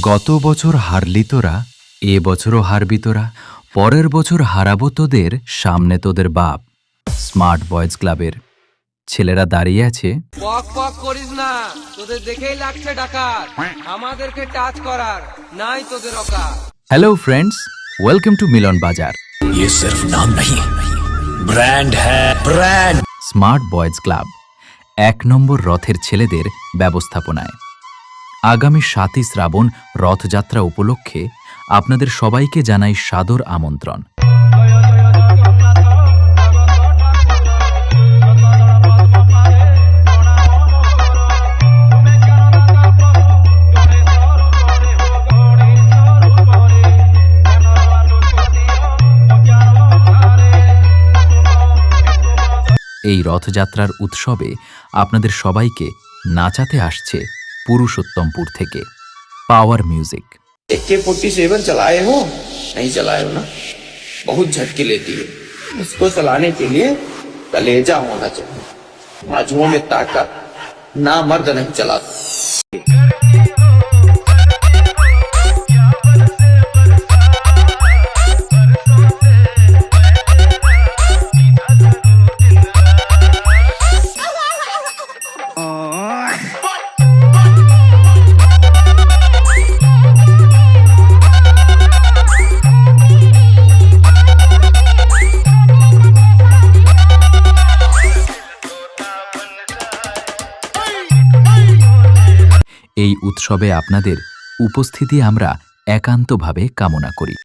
গত বছর হারলি তোরা, এ বছরও হারবি তোরা, পরের বছর হারাবো তোদের, সামনে তোদের বাপ। স্মার্ট বয়েজ ক্লাবের ছেলেরা দাঁড়িয়ে আছে। পক পক করিস না, তোদের দেখেই লাগছে ডাকাত। আমাদেরকে টাচ করার নাই তোদের অকাত। হ্যালো ফ্রেন্ডস, ওয়েলকাম টু মিলন বাজার। ये सिर्फ नाम नहीं, ब्रांड है, ब्रांड। স্মার্ট বয়েজ ক্লাব ১ নম্বর রথের ছেলেদের ব্যবস্থাপনায় আগামী ৭ই শ্রাবণ রথযাত্রা উপলক্ষে আপনাদের সবাইকে জানাই সাদর আমন্ত্রণ। এই রথযাত্রার উৎসবে আপনাদের সবাইকে নাচাতে আসছে পুরুষোত্তমপুর থেকে পাওয়ার মিউজিক। AK-47 चलाए हो? नहीं चलाए हो ना? बहुत झटके लेती है। इसको चलाने के लिए कलेजा होना चाहिए, बाजुओं में ताकत। ना मर्द नहीं चलाता। এই উৎসবে আপনাদের উপস্থিতি আমরা একান্তভাবে কামনা করি।